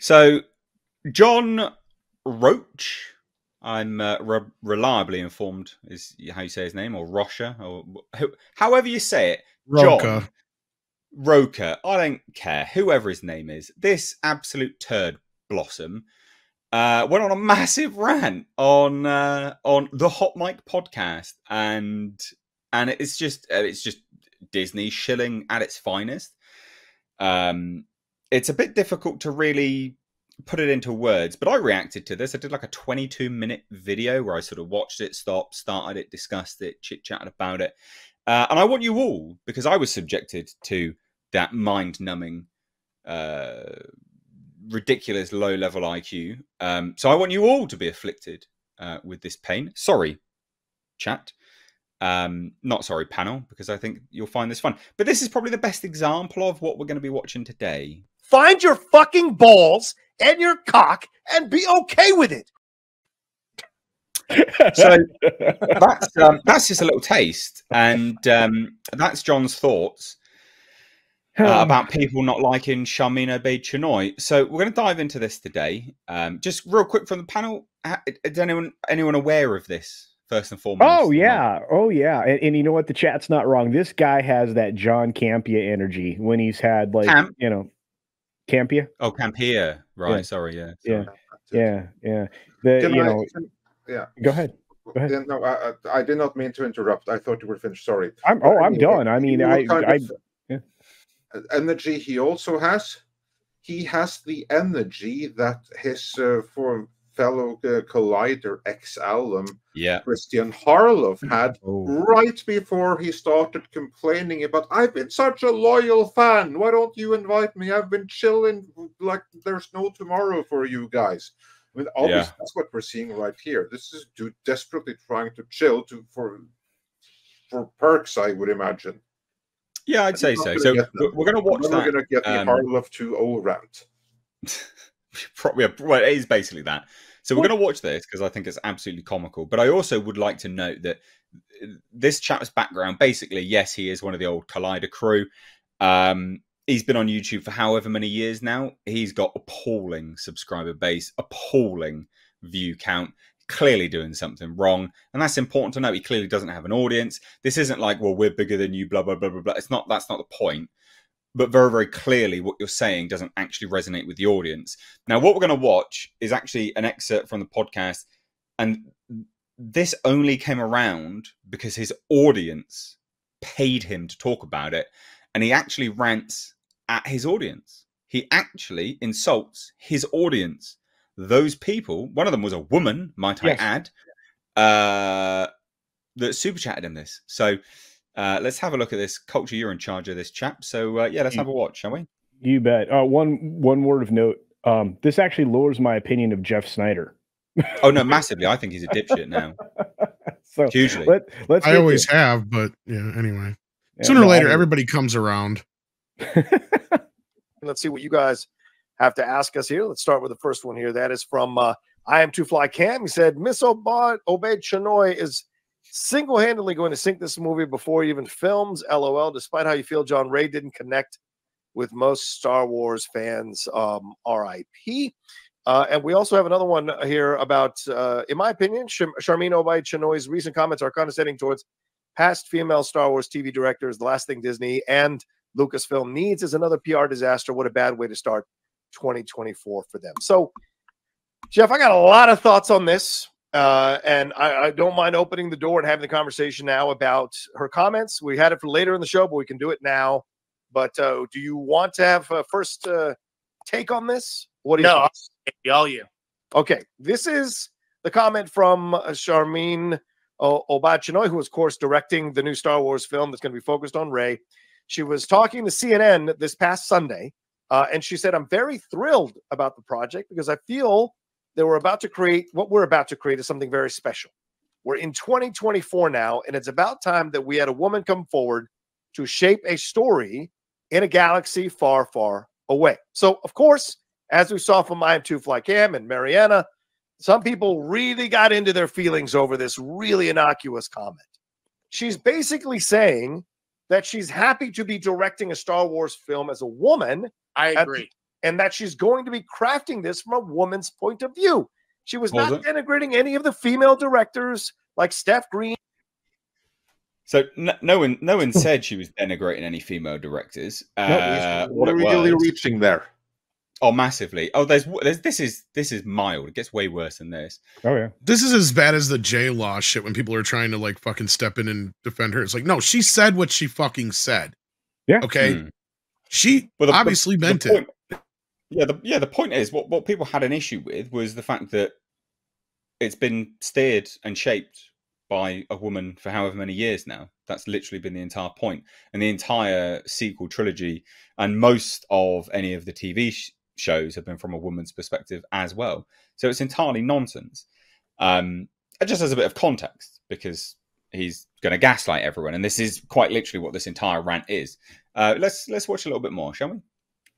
So, John Roach, I'm reliably informed is how you say his name, or Rocha, or however you say it. John Rocha. I don't care, whoever his name is. This absolute turd blossom went on a massive rant on the Hot Mic podcast, and it's just Disney shilling at its finest. It's a bit difficult to really put it into words, but I reacted to this. I did like a 22-minute video where I sort of watched it, started it, discussed it, chit-chatted about it. And I want you all, because I was subjected to that mind-numbing, ridiculous low-level IQ. So I want you all to be afflicted with this pain. Sorry, chat. Not sorry, panel, because I think you'll find this fun. But this is probably the best example of what we're going to be watching today. Find your fucking balls and your cock and be okay with it. So that's just a little taste, and that's John's thoughts about people not liking Charmin Obaid-Chinoy. So we're going to dive into this today. Just real quick from the panel, is anyone aware of this? First and foremost. Oh yeah, and you know what? The chat's not wrong. This guy has that John Campea energy when he's had like Campea. Oh, Campea, right? Yeah. Sorry, yeah. Yeah. Go ahead. No, I did not mean to interrupt. I thought you were finished. Sorry. I'm done. I mean, energy he also has. He has the energy that his fellow Collider ex-alum, Christian Harloff, had right before he started complaining about, I've been such a loyal fan. Why don't you invite me? I've been chilling like there's no tomorrow for you guys. I mean, obviously, that's what we're seeing right here. This is dude desperately trying to chill for perks, I would imagine. Yeah, I'd say so. So we're going to watch that. We're going to get the Harloff 2.0 rant. Well, it is basically that. So we're going to watch this because I think it's absolutely comical. But I also would like to note that this chap's background, basically, yes, he is one of the old Collider crew. He's been on YouTube for however many years now. He's got appalling subscriber base, appalling view count, clearly doing something wrong. And that's important to note. He clearly doesn't have an audience. This isn't like, well, we're bigger than you, blah, blah, blah, blah, blah. That's not the point. But very, very clearly what you're saying doesn't actually resonate with the audience. Now, what we're going to watch is actually an excerpt from the podcast. And this only came around because his audience paid him to talk about it. And he actually rants at his audience. He actually insults his audience. Those people, one of them was a woman, might I add, that super chatted him this. So let's have a look at this. Culture, you're in charge of this chap. So let's have a watch, shall we? You bet. One word of note. This actually lowers my opinion of Jeff Snyder. Oh no, massively. I think he's a dipshit now. So hugely. Let's I always have, but anyway. Sooner or later, everybody comes around. Let's see what you guys have to ask us here. Let's start with the first one here. That is from I Am Too Fly Cam. He said, Miss Obaid-Chinoy is single-handedly going to sink this movie before he even films. LOL. Despite how you feel, John Ray didn't connect with most Star Wars fans. RIP. And we also have another one here about, in my opinion, Charmin Obaid-Chinoy's recent comments are condescending towards past female Star Wars TV directors. The last thing Disney and Lucasfilm needs is another PR disaster. What a bad way to start 2024 for them. So, Jeff, I got a lot of thoughts on this. And I don't mind opening the door and having the conversation now about her comments. We had it for later in the show, but we can do it now. But do you want to have a first take on this? What do you think? All you. Okay, this is the comment from Charmin Obaid-Chinoy, who is, of course, directing the new Star Wars film that's going to be focused on Rey. She was talking to CNN this past Sunday, and she said, I'm very thrilled about the project because I feel that we're about to create is something very special. We're in 2024 now, and it's about time that we had a woman come forward to shape a story in a galaxy far, far away. So, of course, as we saw from I Am Too Fly Cam and Mariana, some people really got into their feelings over this really innocuous comment. She's basically saying that she's happy to be directing a Star Wars film as a woman. I agree. and that she's going to be crafting this from a woman's point of view. She was not denigrating any of the female directors like Steph Green. So no one said she was denigrating any female directors. What it really reaching there? Oh, massively. Oh, this is mild. It gets way worse than this. Oh yeah. This is as bad as the J-Law shit when people are trying to like fucking step in and defend her. It's like, no, she said what she fucking said. Yeah. Okay. She obviously meant it. The point is what people had an issue with was the fact that it's been steered and shaped by a woman for however many years now. That's literally been the entire point. And the entire sequel trilogy and most of any of the TV shows have been from a woman's perspective as well. So it's entirely nonsense. Just as a bit of context, because he's going to gaslight everyone. And this is quite literally what this entire rant is. Let's watch a little bit more, shall we?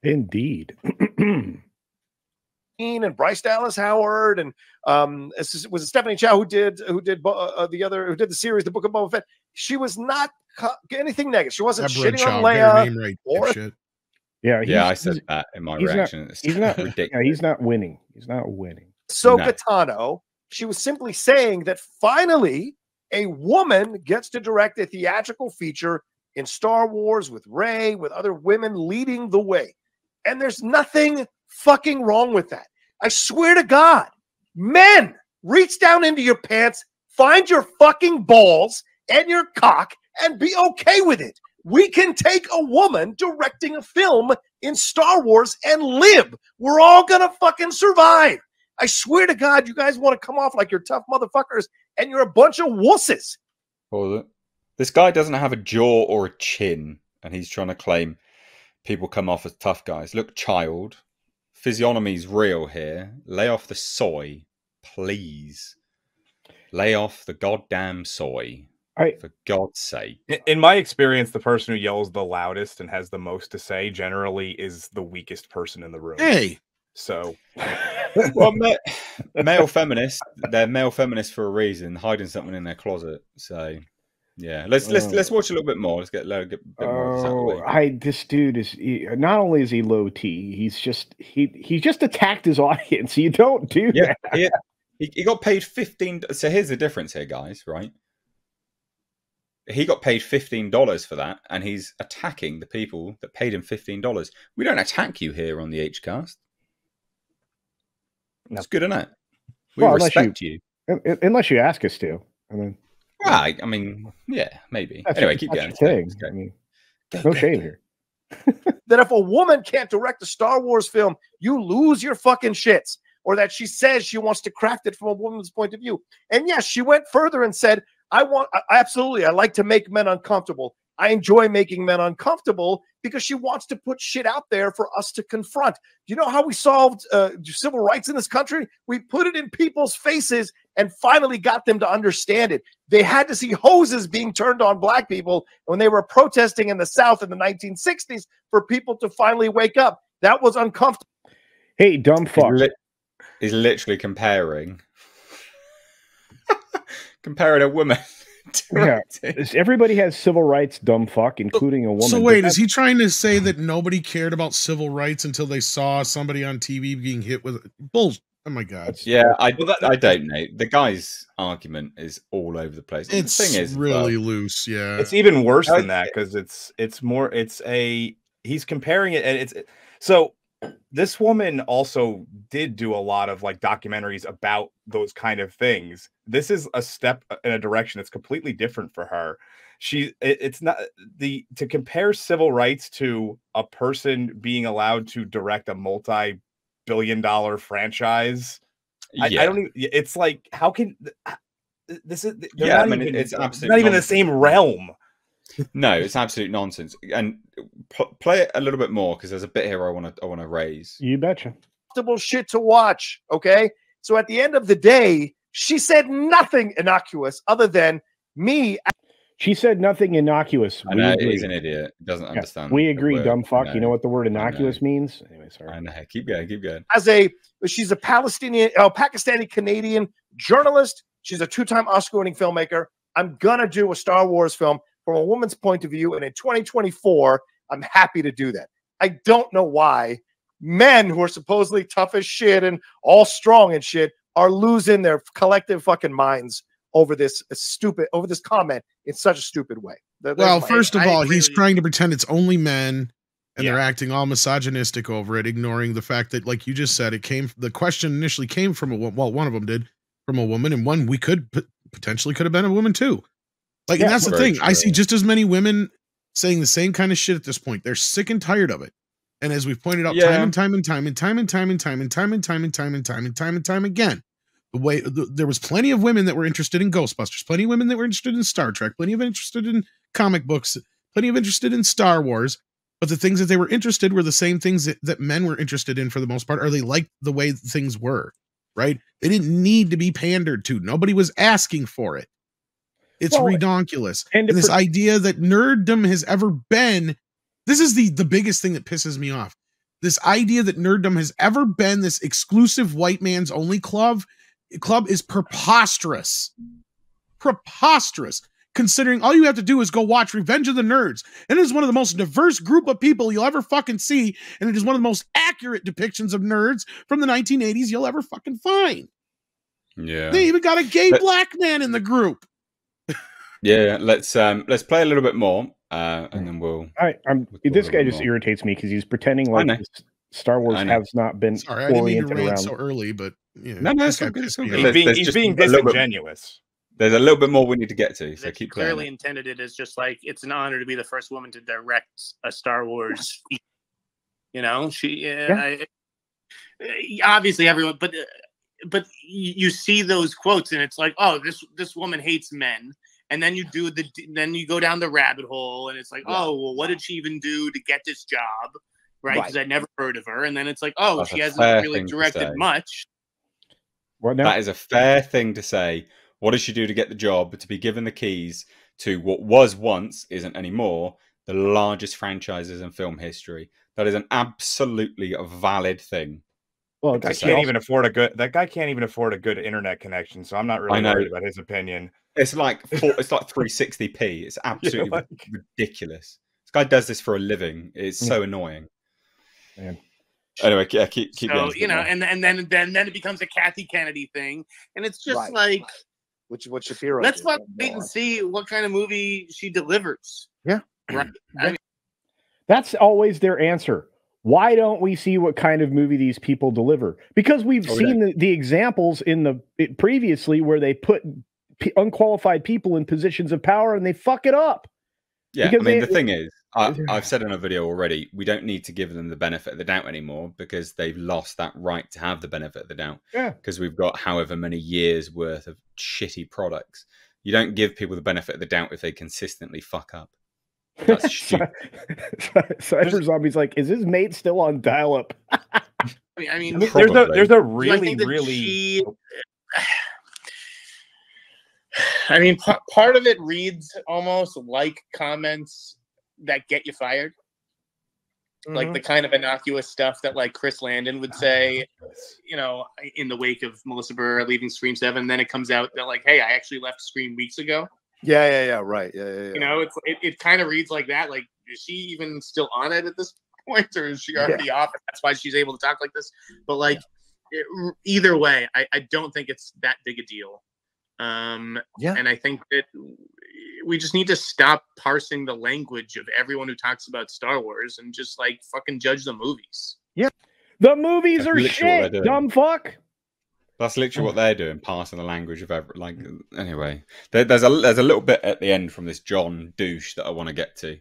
Indeed. And Bryce Dallas Howard, and was it Stephanie Chow who did the series, The Book of Boba Fett. She was not anything negative. She wasn't shitting on Leia. I said that in my reaction. He's not ridiculous. Yeah, he's not winning. He's not winning. Ahsoka Tano. She was simply saying that finally a woman gets to direct a theatrical feature in Star Wars with Rey, with other women leading the way. And there's nothing fucking wrong with that. I swear to God, men, reach down into your pants, find your fucking balls and your cock, and be okay with it. We can take a woman directing a film in Star Wars and live. We're all gonna fucking survive. I swear to God, you guys want to come off like you're tough motherfuckers, and you're a bunch of wusses. This guy doesn't have a jaw or a chin, and he's trying to claim people come off as tough guys. Look, child, physiognomy's real here. Lay off the soy, please. Lay off the goddamn soy, for God's sake. In my experience, the person who yells the loudest and has the most to say generally is the weakest person in the room. Hey. So, well, male feminists, they're male feminists for a reason, hiding something in their closet. So, yeah, let's watch a little bit more. Let's get a bit more. This dude is not only is he low T, he's just he just attacked his audience. You don't do that. He got paid $15. So here's the difference here, guys. Right? He got paid $15 for that, and he's attacking the people that paid him $15. We don't attack you here on the Hcast. That's good, isn't it? We respect you. Unless you ask us to. I mean, right. I mean, yeah, maybe. Anyway, keep going. I mean, no shame here. That if a woman can't direct a Star Wars film, you lose your fucking shits. Or that she says she wants to craft it from a woman's point of view. And yes, she went further and said, I like to make men uncomfortable. I enjoy making men uncomfortable, because she wants to put shit out there for us to confront. Do you know how we solved civil rights in this country? We put it in people's faces and finally got them to understand it. They had to see hoses being turned on black people when they were protesting in the South in the 1960s for people to finally wake up. That was uncomfortable. Hey, dumb fuck. He's literally comparing a woman. Yeah, everybody has civil rights, dumb fuck, including a woman. So wait, is he trying to say that nobody cared about civil rights until they saw somebody on TV being hit with bullshit? Oh my God! Yeah, I don't know. The guy's argument is all over the place. It's the thing is, really loose. Yeah, it's even worse than that, because he's comparing it, and so. This woman also did do a lot of like documentaries about those kind of things. This is a step in a direction that's completely different for her. It's not to compare civil rights to a person being allowed to direct a multi-billion-dollar franchise. Yeah. I don't even, it's like, how can this is, it's absolutely not even the same realm. No, it's absolute nonsense. And play it a little bit more, because there's a bit here I want to raise. You betcha. Shit to watch. Okay, so at the end of the day, she said nothing innocuous other than me. She said nothing innocuous. I know, he's an idiot. He doesn't understand. We agree, dumb fuck. You know what the word innocuous means? Anyway, sorry. I know. Keep going. She's a Pakistani Canadian journalist. She's a 2-time Oscar-winning filmmaker. I'm gonna do a Star Wars film from a woman's point of view, and in 2024, I'm happy to do that. I don't know why men who are supposedly tough as shit and all strong and shit are losing their collective fucking minds over this comment in such a stupid way. Well, first of all, he's trying to pretend it's only men, and they're acting all misogynistic over it, ignoring the fact that, like you just said, the question initially came from one of them did from a woman, and one potentially could have been a woman too. Like, and that's the thing. True. I see just as many women saying the same kind of shit at this point. They're sick and tired of it. And as we've pointed out time and time again, there was plenty of women that were interested in Ghostbusters, plenty of women that were interested in Star Trek, plenty of interested in comic books, plenty of interested in Star Wars. But the things that they were interested were the same things that men were interested in for the most part, or they liked the way things were, right? They didn't need to be pandered to. Nobody was asking for it. It's redonkulous. And this idea that nerddom has ever been, this is the biggest thing that pisses me off. This idea that nerddom has ever been this exclusive white man's only club is preposterous. Preposterous. Considering all you have to do is go watch Revenge of the Nerds. And it is one of the most diverse group of people you'll ever fucking see. And it is one of the most accurate depictions of nerds from the 1980s you'll ever fucking find. Yeah. They even got a gay black man in the group. Yeah, let's play a little bit more, and then we'll. This guy just irritates me because he's pretending like Star Wars has not been. Sorry, I didn't mean to rant so early, but no, it's so good. He's being disingenuous. There's a little bit more we need to get to, so keep playing. Clearly intended it as just like it's an honor to be the first woman to direct a Star Wars. You know, obviously everyone, but you see those quotes and it's like, oh, this woman hates men. And then you go down the rabbit hole, and it's like, oh, well, what did she even do to get this job, right? Because I'd never heard of her. And then it's like, oh, she hasn't really directed much. That is a fair thing to say. What does she do to get the job? To be given the keys to what was once, isn't anymore, the largest franchises in film history. That is an absolutely valid thing. Well, that guy can't even afford a good internet connection, so I'm not really worried about his opinion. It's like 360p. It's absolutely ridiculous. This guy does this for a living. It's so annoying. Man. Anyway, keep so, going. You know, and then it becomes a Kathy Kennedy thing, and it's just like, what Shapiro. Let's wait and see what kind of movie she delivers. Yeah, right. That's always their answer. Why don't we see what kind of movie these people deliver? Because we've seen the examples previously where they put unqualified people in positions of power and they fuck it up. Yeah, because the thing is, I've said in a video already, we don't need to give them the benefit of the doubt anymore because they've lost that right to have the benefit of the doubt. Yeah. Because we've got however many years worth of shitty products. You don't give people the benefit of the doubt if they consistently fuck up. That's stupid. Cyber Zombie's like, is his mate still on dial-up? I mean, there's a really. I mean, part of it reads almost like comments that get you fired. Like the kind of innocuous stuff that like Chris Landon would say, you know, in the wake of Melissa Burr leaving Scream 7. And then it comes out that like, hey, I actually left Scream weeks ago. Yeah, right. Yeah. You know, it kind of reads like that. Like, is she even still on it at this point, or is she already off? And that's why she's able to talk like this. But like, either way, I don't think it's that big a deal. And I think that we just need to stop parsing the language of everyone who talks about Star Wars and just like fucking judge the movies. Yeah, the movies are shit, dumb fuck. That's literally what they're doing, passing the language of anyway. There's a little bit at the end from this John douche that I want to get to.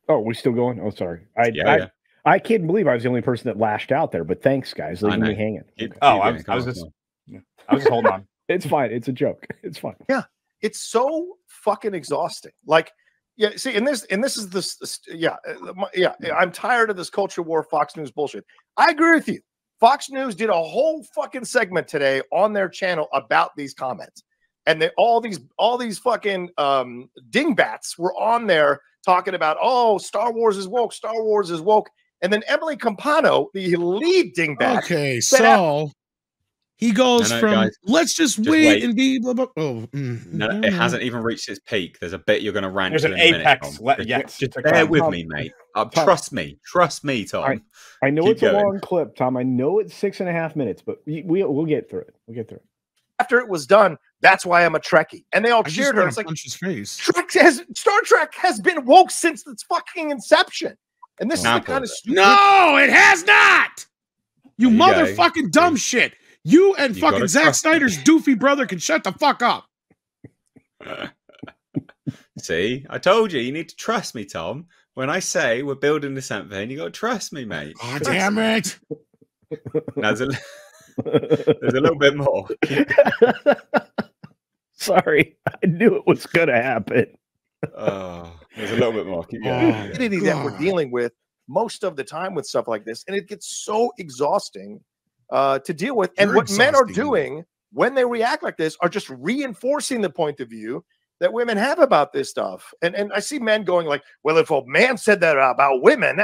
Oh, we're still going? Oh, sorry. I can't believe I was the only person that lashed out there, but thanks, guys. Leaving me hanging. I was just holding on. It's fine. It's a joke. It's fine. Yeah. It's so fucking exhausting. Like, yeah, see, and this is this. I'm tired of this culture war Fox News bullshit. I agree with you. Fox News did a whole fucking segment today on their channel about these comments, and all these fucking dingbats were on there talking about, oh, Star Wars is woke, Star Wars is woke, and then Emily Campano, the lead dingbat. Okay, so He goes from guys, let's just wait and be blah blah. Oh, no, it hasn't even reached its peak. There's a bit you're going to rant. There's to an in apex. A minute, Yes, just bear with me, mate. Trust me, Tom. I know Keep it's going. a long clip, Tom. I know it's 6.5 minutes, but we'll get through it. We'll get through it. After it was done, that's why I'm a Trekkie, and they all cheered her. It's like punch his face. Star Trek has been woke since its fucking inception, and this is the kind of stupid. No, it has not. You motherfucking dumb shit. You and fucking Zack Snyder's doofy brother can shut the fuck up. See, I told you need to trust me, Tom. When I say we're building to something, you got to trust me, mate. Oh, damn it. Now, there's a little bit more. Sorry, I knew it was going to happen. There's a little bit more. Keep going. That we're dealing with most of the time with stuff like this, and it gets so exhausting to deal with. And what men are doing when they react like this are just reinforcing the point of view that women have about this stuff. And I see men going like, well, if a man said that about women,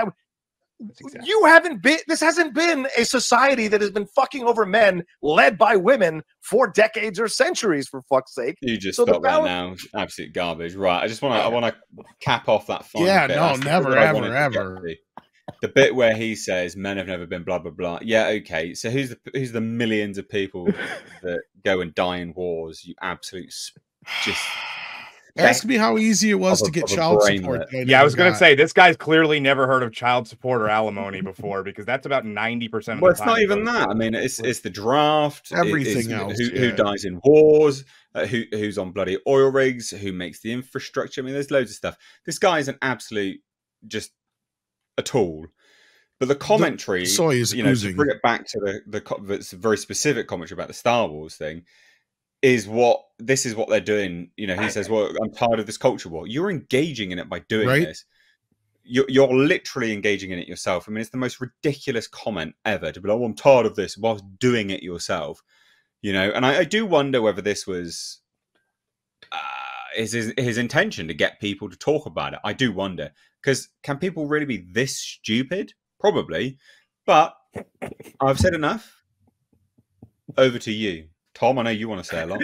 you haven't been, this hasn't been a society that has been fucking over men led by women for decades or centuries, for fuck's sake. You just stop that now. Absolute garbage. Right. I want to cap off that final bit. No, never, ever. The bit where he says men have never been blah blah blah. Yeah, okay. So who's the millions of people that go and die in wars? You absolute just ask me how easy it was to get child support. I was going to say this guy's clearly never heard of child support or alimony before, because that's about 90%. Well, it's not even that. I mean, it's the draft, everything else. Who dies in wars? Who's on bloody oil rigs? Who makes the infrastructure? I mean, there's loads of stuff. This guy is an absolute just a tool. But the commentary, to bring it back to the very specific commentary about the Star Wars thing, is what they're doing. He says, well, I'm tired of this culture war. You're engaging in it by doing this. You're literally engaging in it yourself. I mean, it's the most ridiculous comment ever to be like, oh, I'm tired of this whilst doing it yourself. And I do wonder whether this was his intention to get people to talk about it. I do wonder, because can people really be this stupid? Probably. But I've said enough. Over to you, Tom. I know you want to say a lot.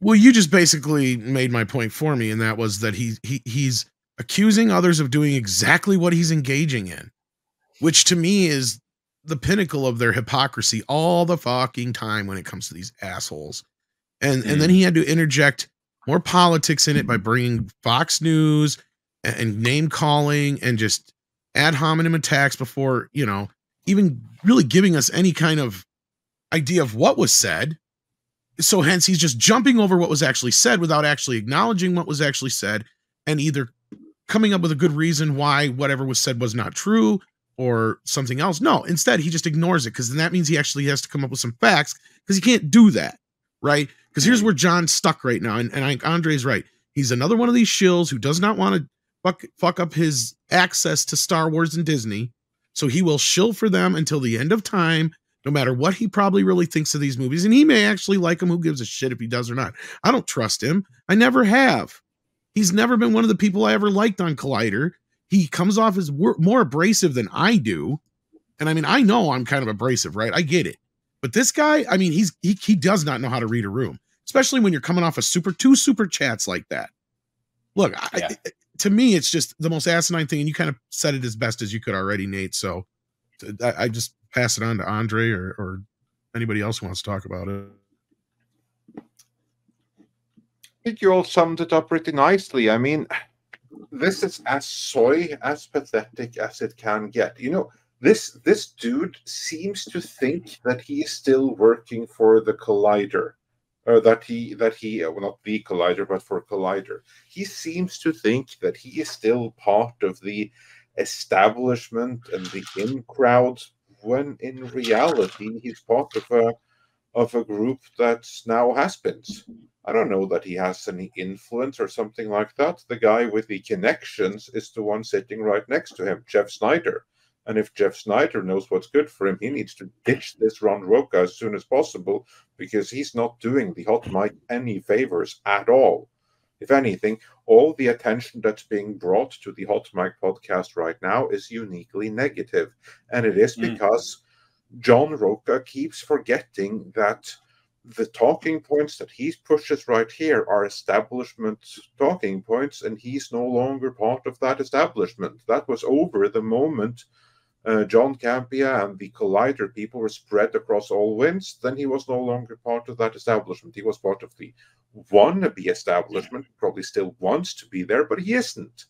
Well, you just basically made my point for me, and that was that he's accusing others of doing exactly what he's engaging in, which to me is the pinnacle of their hypocrisy all the fucking time when it comes to these assholes. And then he had to interject more politics in it by bringing Fox News and name calling and just ad hominem attacks before, even really giving us any kind of idea of what was said. So hence he's just jumping over what was actually said without actually acknowledging what was actually said, and either coming up with a good reason why whatever was said was not true or something else. No, instead he just ignores it, because then that means he actually has to come up with some facts, because he can't do that, right? Because here's where John's stuck right now, and I think Andre's right. He's another one of these shills who does not want to fuck up his access to Star Wars and Disney, so he will shill for them until the end of time, no matter what he probably really thinks of these movies. And he may actually like them. Who gives a shit if he does or not? I don't trust him. I never have. He's never been one of the people I ever liked on Collider. He comes off as more abrasive than I do. And I mean, I know I'm kind of abrasive, right? I get it. But this guy, I mean, he does not know how to read a room, especially when you're coming off two super chats like that. Look, to me, it's just the most asinine thing. And you kind of said it as best as you could already, Nate. So I just pass it on to Andre or anybody else who wants to talk about it. I think you all summed it up pretty nicely. I mean, this is as pathetic as it can get. This dude seems to think that he is still working for the Collider, or that he well, not the Collider, but for Collider. He seems to think that he is still part of the establishment and the in crowd, when in reality he's part of a group that now has bins. I don't know that he has any influence or something like that. The guy with the connections is the one sitting right next to him, Jeff Snyder. And if Jeff Snyder knows what's good for him, he needs to ditch this Ron Roca as soon as possible, because he's not doing the hot mic any favors at all. If anything, all the attention that's being brought to the Hot Mic podcast right now is uniquely negative. And it is because John Roca keeps forgetting that the talking points that he pushes right here are establishment talking points, and he's no longer part of that establishment. That was over the moment John Campea and the Collider people were spread across all winds. Then he was no longer part of that establishment. He was part of the wannabe establishment, probably still wants to be there, but he isn't.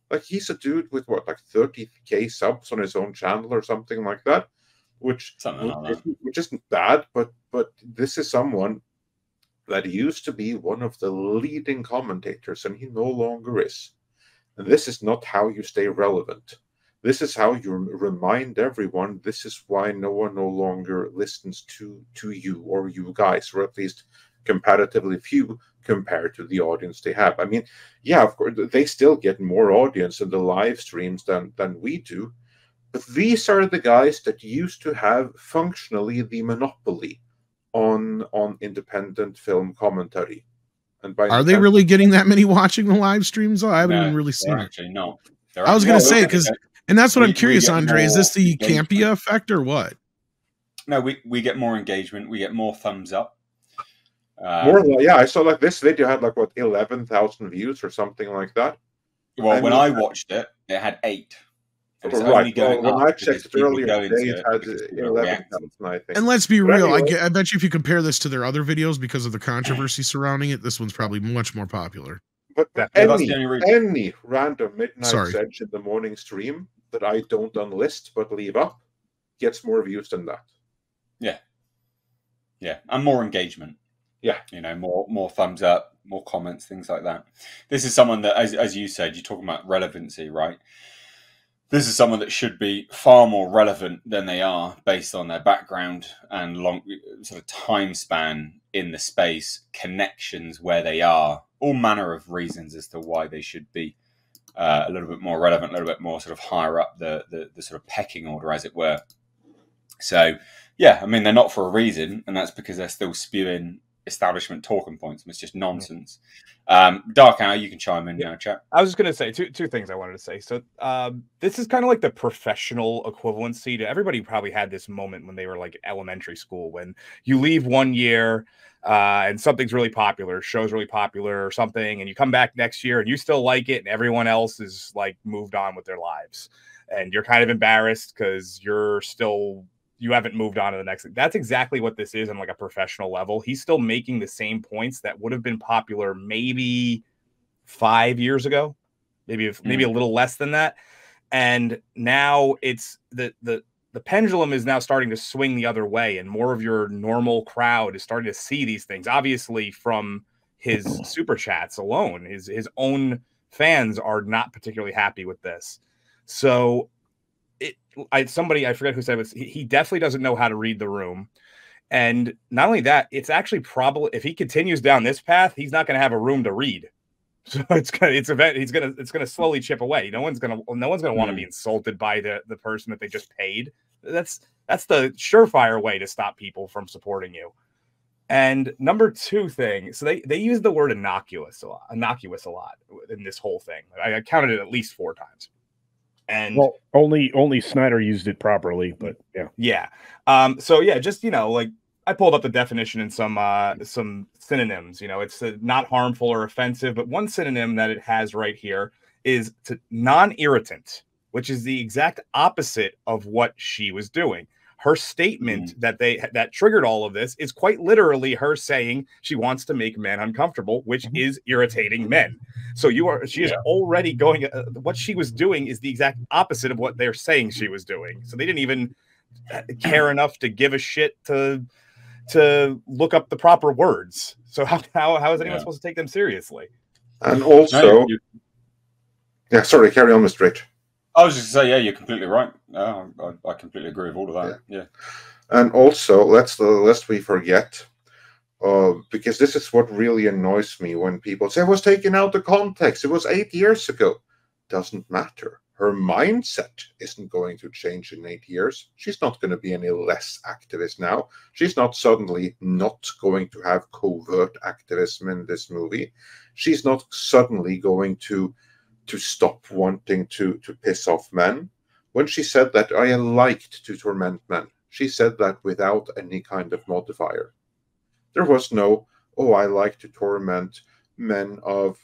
Like, he's a dude with what, like 30K subs on his own channel or something like that, which isn't bad, but this is someone that used to be one of the leading commentators, and he no longer is. And this is not how you stay relevant. This is how you remind everyone this is why no one no longer listens to you or you guys, or at least comparatively few compared to the audience they have. I mean, yeah, of course, they still get more audience in the live streams than we do, but these are the guys that used to have functionally the monopoly on independent film commentary. And are they really getting that many watching the live streams? I haven't even really seen it. Actually, no. I was going to say, because, and that's what I'm curious, Andre. Is this the Campea effect or what? No, we get more engagement. We get more thumbs up. Yeah, I saw like this video had like what 11,000 views or something like that. Well, when I watched it, it had 8. Right. Well, when I checked earlier today, it had 11,000, I think. And let's be real, anyway, I bet you if you compare this to their other videos, because of the controversy surrounding it, this one's probably much more popular. But any random midnight edge in the morning stream that I don't unlist but leave up gets more views than that. Yeah. Yeah. And more engagement. Yeah. You know, more thumbs up, more comments, things like that. This is someone that, as you said, you're talking about relevancy, right? This is someone that should be far more relevant than they are based on their background and long sort of time span in the space, connections where they are, all manner of reasons as to why they should be a little bit more relevant, a little bit more sort of higher up the sort of pecking order, as it were. So, yeah, I mean, they're not for a reason, and that's because they're still spewing establishment talking points, and it's just nonsense. Dark Hour, you can chime in now, chat. I was just going to say two things I wanted to say. So this is kind of like the professional equivalency to everybody probably had this moment when they were like elementary school, when you leave one year and something's really popular, show's really popular or something, and you come back next year and you still like it and everyone else is like moved on with their lives. And you're kind of embarrassed because you haven't moved on to the next thing. That's exactly what this is on like a professional level. He's still making the same points that would have been popular maybe 5 years ago, maybe a little less than that. And now it's the pendulum is now starting to swing the other way, and more of your normal crowd is starting to see these things. Obviously, from his super chats alone, his own fans are not particularly happy with this. So somebody, I forget who said it, he definitely doesn't know how to read the room. And not only that, it's actually probably, if he continues down this path, he's not going to have a room to read. So it's going to slowly chip away. No one's going to want to be insulted by the person that they just paid. That's the surefire way to stop people from supporting you. And number two thing, so they use the word innocuous a lot in this whole thing. I counted it at least 4 times. And well, only Snyder used it properly, but yeah. So yeah, just like I pulled up the definition in some synonyms. It's not harmful or offensive, but one synonym that it has right here is non-irritant, which is the exact opposite of what she was doing. Her statement that triggered all of this is quite literally her saying she wants to make men uncomfortable, which is irritating men. So she is already going. What she was doing is the exact opposite of what they're saying she was doing. So they didn't even care enough to give a shit to look up the proper words. So how is anyone supposed to take them seriously? And also, sorry, carry on, Mr. Rich. I was just going to say, you're completely right. I completely agree with all of that. Yeah. And also, lest we forget, because this is what really annoys me when people say it was taken out of context. It was 8 years ago. Doesn't matter. Her mindset isn't going to change in 8 years. She's not going to be any less activist now. She's not suddenly not going to have covert activism in this movie. She's not suddenly going to stop wanting to piss off men. When she said that I liked to torment men, She said that without any kind of modifier. There was no, oh, I like to torment men of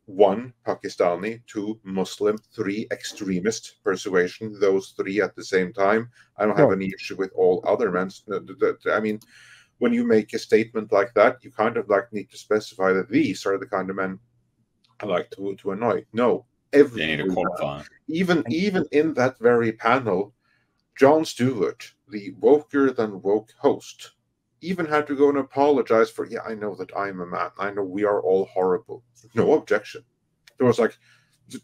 1, Pakistani, 2, Muslim, 3, extremist persuasion, those 3 at the same time. I don't have any issue with all other men. I mean, when you make a statement like that, you kind of like need to specify that these are the kind of men I like to annoy. No, everyone, even in that very panel, Jon Stewart, the woker than woke host, even had to go and apologize for, yeah, I know that I'm a man. I know we are all horrible. No objection. There was like,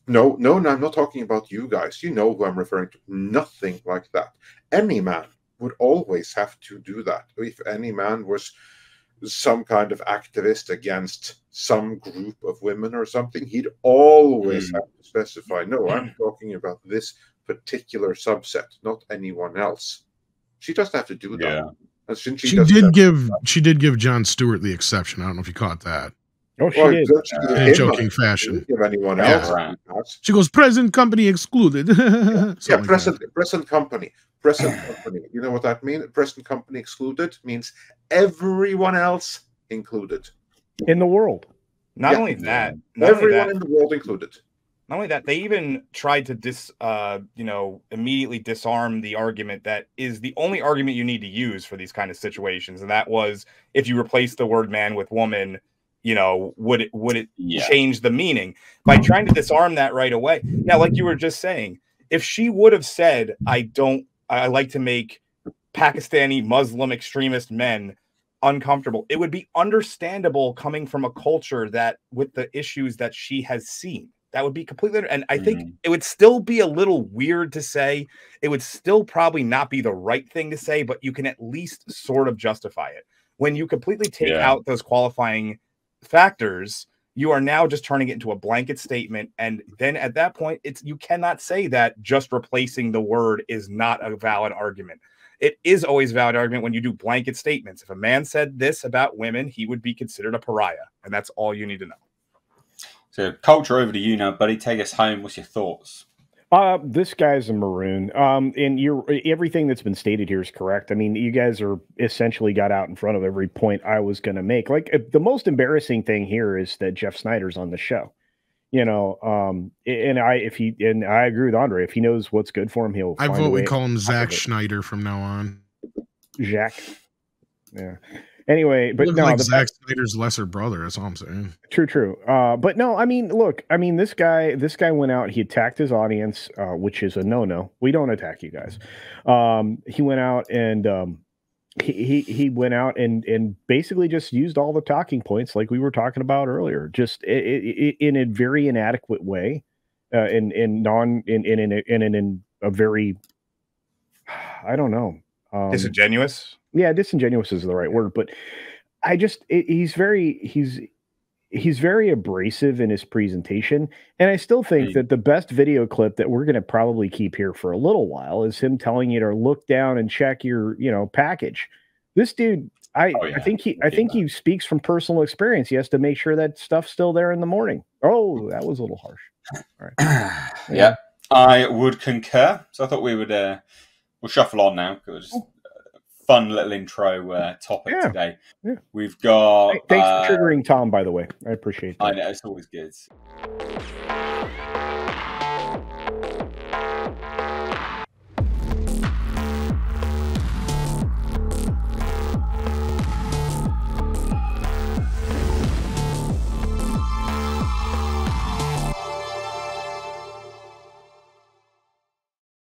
no, I'm not talking about you guys. You know who I'm referring to. Nothing like that. Any man would always have to do that. If any man was some kind of activist against some group of women or something, he'd always have to specify, no, I'm talking about this particular subset, not anyone else. She doesn't have to do that. She did give Jon Stewart the exception. I don't know if you caught that. Oh, she did. In a joking fashion. Give anyone else. She goes, present company excluded. Present company. You know what that means? Present company excluded means everyone else included. In the world. Not only that. Everyone in the world included. Not only that, they even tried to immediately disarm the argument that is the only argument you need to use for these kind of situations, and that was if you replace the word man with woman, would it change the meaning? By trying to disarm that right away. Now, like you were just saying, if she would have said, I like to make Pakistani Muslim extremist men uncomfortable, it would be understandable coming from a culture that with the issues that she has seen. That would be completely, and I think it would still be a little weird to say. It would still probably not be the right thing to say, but you can at least sort of justify it. When you completely take out those qualifying factors, you are now just turning it into a blanket statement. And then at that point, you cannot say that just replacing the word is not a valid argument. It is always a valid argument when you do blanket statements. If a man said this about women, he would be considered a pariah. And that's all you need to know. So, Culture, over to you now, buddy. Take us home. What's your thoughts? This guy's a maroon. And everything that's been stated here is correct. I mean, you guys are essentially got out in front of every point I was going to make. Like, the most embarrassing thing here is that Jeff Snyder's on the show. And I agree with Andre. If he knows what's good for him, I vote we call him Zack Schneider from now on. Jack. Yeah. Anyway, but no, like Zack Snyder's lesser brother. That's all I'm saying. True. But no, I mean, look, this guy went out. He attacked his audience, which is a no. We don't attack you guys. He went out and he went out and basically just used all the talking points like we were talking about earlier, just in a very inadequate way, in a very, I don't know, disingenuous. Yeah, disingenuous is the right word, but he's very abrasive in his presentation, and I still think that the best video clip that we're going to probably keep here for a little while is him telling you to look down and check your package. This dude, I think he speaks from personal experience. He has to make sure that stuff's still there in the morning. Oh, that was a little harsh. All right. Yeah, I would concur. So I thought we would we'll shuffle on now because fun little intro topic today. Yeah. We've got. Thanks for triggering Tom, by the way. I appreciate that. I know, it's always good.